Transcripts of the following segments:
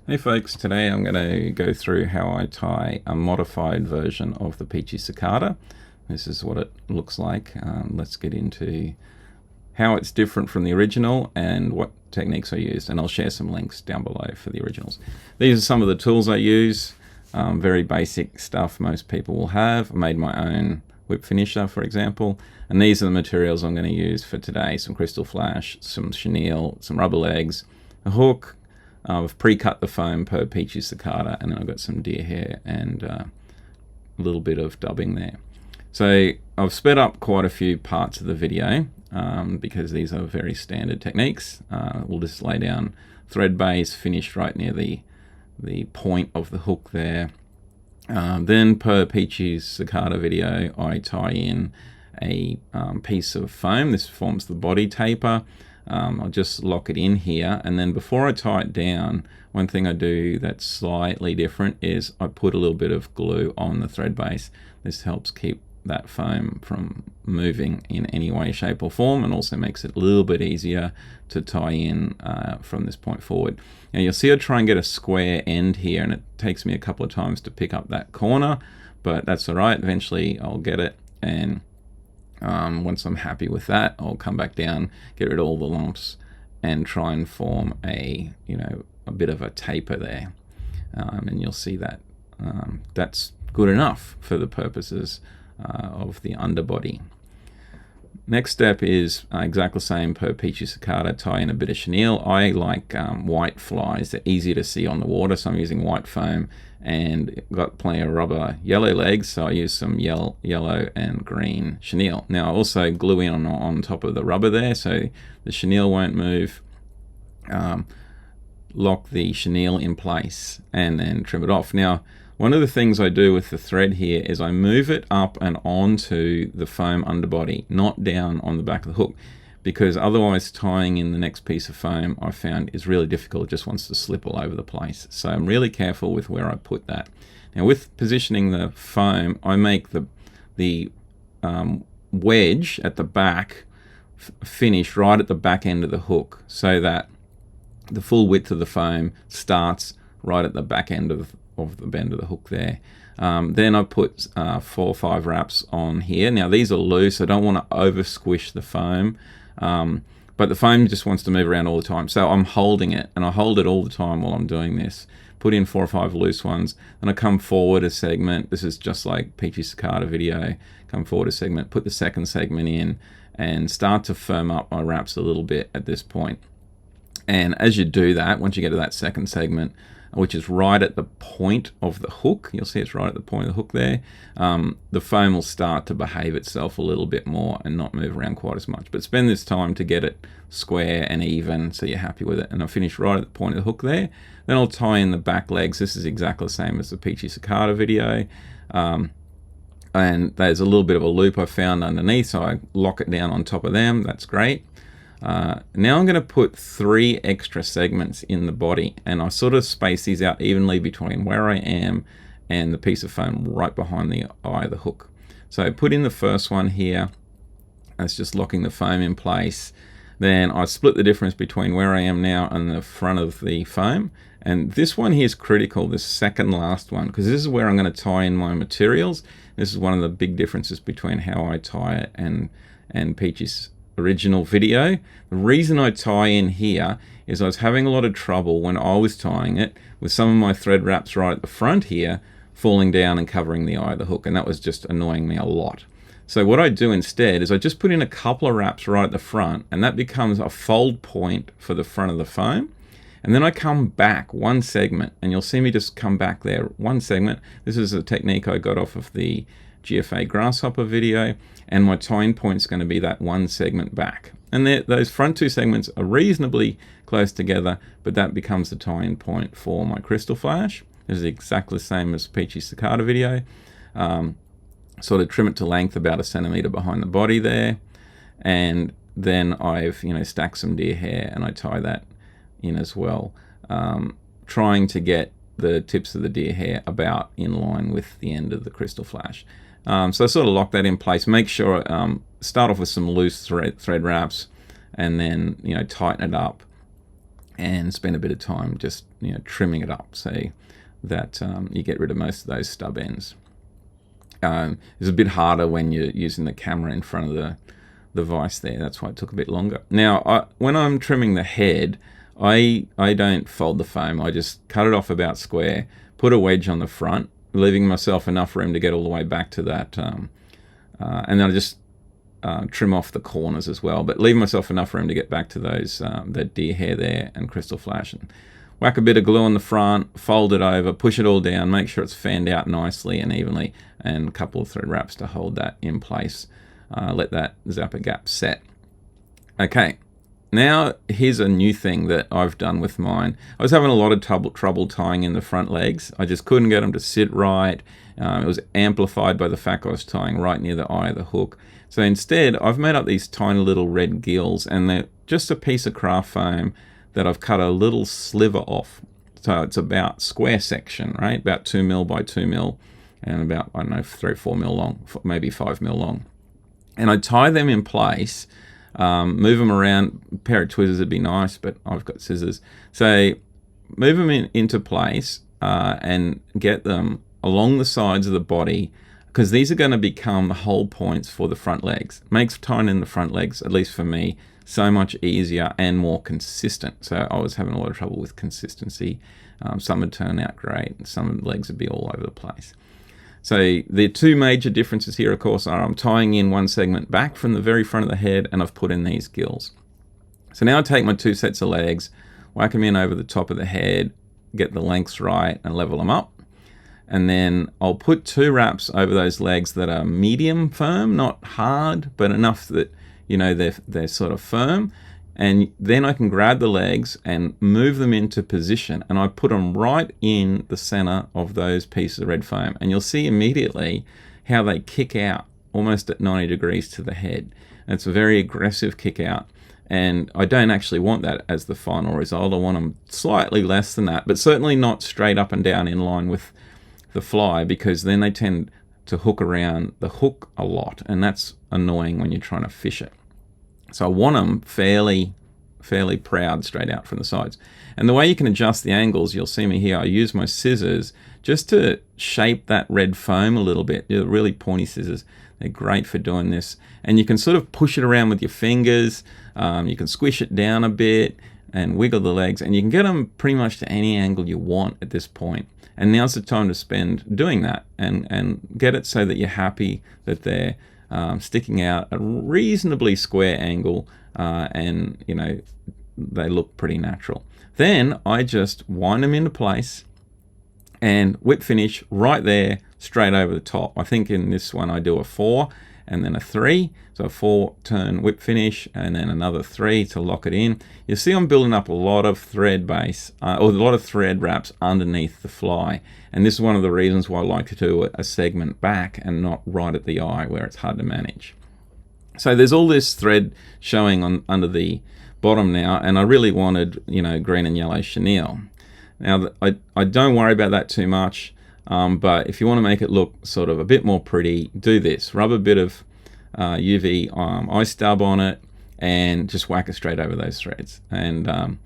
Hey folks, today I'm going to go through how I tie a modified version of the Peachy Cicada. This is what it looks like. Let's get into how it's different from the original and what techniques I used, and I'll share some links down below for the originals. These are some of the tools I use. Very basic stuff most people will have. I made my own whip finisher, for example, and these are the materials I'm going to use for today. Some crystal flash, some chenille, some rubber legs, a hook. I've pre-cut the foam per Peachy Cicada, and then I've got some deer hair and a little bit of dubbing there. So I've sped up quite a few parts of the video because these are very standard techniques. We'll just lay down thread base, finished right near the point of the hook there. Then per Peachy Cicada video, I tie in a piece of foam. This forms the body taper. I'll just lock it in here, and then before I tie it down, one thing I do that's slightly different is I put a little bit of glue on the thread base. This helps keep that foam from moving in any way, shape or form, and also makes it a little bit easier to tie in from this point forward. Now you'll see I try and get a square end here, and it takes me a couple of times to pick up that corner, but that's all right. Eventually I'll get it, and once I'm happy with that, I'll come back down, get rid of all the lumps, and try and form a bit of a taper there. And you'll see that that's good enough for the purposes of the underbody. Next step is exactly the same per Peachy Cicada. Tie in a bit of chenille. I like white flies. They're easy to see on the water, so I'm using white foam, and got plenty of rubber yellow legs, so I use some yellow and green chenille. Now I also glue in on top of the rubber there, so the chenille won't move. Lock the chenille in place and then trim it off. Now one of the things I do with the thread here is I move it up and onto the foam underbody, not down on the back of the hook, because otherwise tying in the next piece of foam I found is really difficult. It just wants to slip all over the place. So I'm really careful with where I put that. Now with positioning the foam, I make the wedge at the back finish right at the back end of the hook, so that the full width of the foam starts right at the back end of the bend of the hook there. Then I put 4 or 5 wraps on here. Now these are loose. I don't want to over squish the foam, but the foam just wants to move around all the time, so I'm holding it, and I hold it all the time while I'm doing this. Put in 4 or 5 loose ones, then I come forward a segment. This is just like Peachy Cicada video. Come forward a segment, put the second segment in, and start to firm up my wraps a little bit at this point. And as you do that, once you get to that second segment, which is right at the point of the hook, you'll see it's right at the point of the hook there, the foam will start to behave itself a little bit more and not move around quite as much. But spend this time to get it square and even so you're happy with it. And I'll finish right at the point of the hook there. Then I'll tie in the back legs. This is exactly the same as the Peachy Cicada video. And there's a little bit of a loop I found underneath, so I lock it down on top of them. That's great. Now I'm going to put 3 extra segments in the body, and I sort of space these out evenly between where I am and the piece of foam right behind the eye of the hook. So I put in the first one here. That's just locking the foam in place. Then I split the difference between where I am now and the front of the foam. And this one here is critical, this second last one, because this is where I'm going to tie in my materials. This is one of the big differences between how I tie it and Peachy's original video. The reason I tie in here is I was having a lot of trouble when I was tying it with some of my thread wraps right at the front here falling down and covering the eye of the hook, and that was just annoying me a lot. So what I do instead is I just put in a couple of wraps right at the front, and that becomes a fold point for the front of the foam. And then I come back 1 segment, and you'll see me just come back there 1 segment. This is a technique I got off of the GFA grasshopper video, and my tying point is going to be that 1 segment back. And those front 2 segments are reasonably close together, but that becomes the tying point for my crystal flash. This is exactly the same as Peachy Cicada video. Sort of trim it to length about 1 centimeter behind the body there, and then I've stacked some deer hair and I tie that in as well, trying to get the tips of the deer hair about in line with the end of the crystal flash. So I sort of lock that in place. Make sure start off with some loose thread wraps, and then tighten it up and spend a bit of time just trimming it up so that you get rid of most of those stub ends. It's a bit harder when you're using the camera in front of the vise there. That's why it took a bit longer. Now, when I'm trimming the head, I don't fold the foam. I just cut it off about square, put a wedge on the front, leaving myself enough room to get all the way back to that. And then I just trim off the corners as well, but leave myself enough room to get back to those that deer hair there and crystal flash. And whack a bit of glue on the front, fold it over, push it all down, make sure it's fanned out nicely and evenly, and a couple of thread wraps to hold that in place. Let that zapper gap set. Okay, now here's a new thing that I've done with mine. I was having a lot of trouble tying in the front legs. I just couldn't get them to sit right. It was amplified by the fact I was tying right near the eye of the hook. So instead, I've made up these tiny little red gills, and they're just a piece of craft foam that I've cut a little sliver off. So it's about square section, right? About 2 mil by 2 mil, and about, I don't know, 3 or 4 mil long, maybe 5 mil long. And I tie them in place, move them around. A pair of tweezers would be nice, but I've got scissors. So move them into place and get them along the sides of the body, because these are going to become the whole points for the front legs. Makes tying in the front legs, at least for me, so much easier and more consistent. So I was having a lot of trouble with consistency. Some would turn out great, and some of the legs would be all over the place. So the two major differences here, of course, are I'm tying in one segment back from the very front of the head, and I've put in these gills. So now I take my 2 sets of legs, whack them in over the top of the head, get the lengths right and level them up. And then I'll put 2 wraps over those legs that are medium firm, not hard, but enough that, they're sort of firm. And then I can grab the legs and move them into position, and I put them right in the center of those pieces of red foam. And you'll see immediately how they kick out almost at 90 degrees to the head. And it's a very aggressive kick out. And I don't actually want that as the final result. I want them slightly less than that, but certainly not straight up and down in line with the fly, because then they tend to hook around the hook a lot, and that's annoying when you're trying to fish it. So I want them fairly proud straight out from the sides. And the way you can adjust the angles, you'll see me here, I use my scissors just to shape that red foam a little bit. They're really pointy scissors. They're great for doing this. And you can sort of push it around with your fingers. You can squish it down a bit and wiggle the legs, and you can get them pretty much to any angle you want at this point. And now's the time to spend doing that and get it so that you're happy that they're sticking out a reasonably square angle, and they look pretty natural. Then I just wind them into place and whip finish right there, straight over the top. I think in this one I do a 4 and then a 3, so a 4 turn whip finish and then another 3 to lock it in. You see I'm building up a lot of thread base, or a lot of thread wraps underneath the fly, and this is one of the reasons why I like to do a segment back and not right at the eye where it's hard to manage. So there's all this thread showing under the bottom now, and I really wanted green and yellow chenille. Now I don't worry about that too much, but if you want to make it look sort of a bit more pretty, do this. Rub a bit of UV eye stub on it and just whack it straight over those threads. And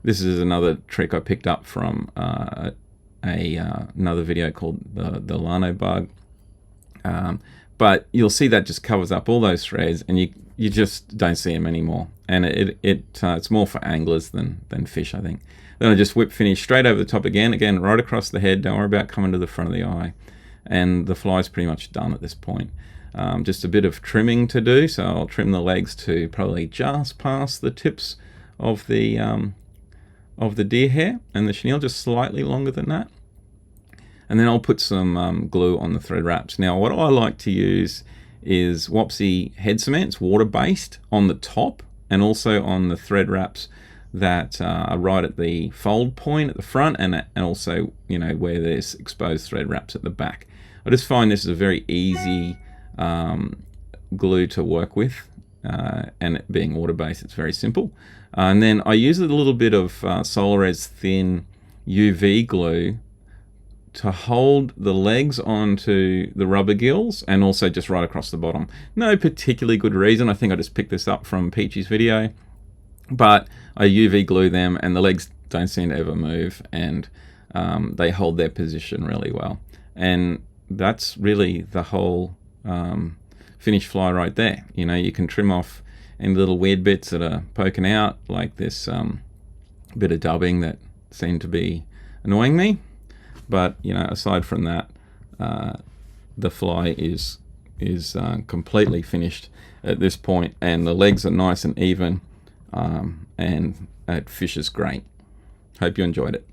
this is another trick I picked up from another video called the Lano bug. But you'll see that just covers up all those threads, and you just don't see them anymore. And it's more for anglers than fish, I think. Then I just whip finish straight over the top again right across the head. Don't worry about coming to the front of the eye. And the fly's pretty much done at this point. Just a bit of trimming to do, so I'll trim the legs to probably just past the tips of the deer hair, and the chenille just slightly longer than that. And then I'll put some glue on the thread wraps. Now, what I like to use is Wapsi head cement. It's water-based on the top and also on the thread wraps that are right at the fold point at the front, and also where there's exposed thread wraps at the back. I just find this is a very easy glue to work with, and it being water-based, it's very simple. And then I use a little bit of Solarez thin UV glue to hold the legs onto the rubber gills, and also just right across the bottom. No particularly good reason. I think I just picked this up from Peachy's video, but I UV glue them, and the legs don't seem to ever move, and they hold their position really well. And that's really the whole finished fly right there. You know, you can trim off any little weird bits that are poking out, like this bit of dubbing that seemed to be annoying me. But, you know, aside from that, the fly is completely finished at this point, and the legs are nice and even, and it fishes great. Hope you enjoyed it.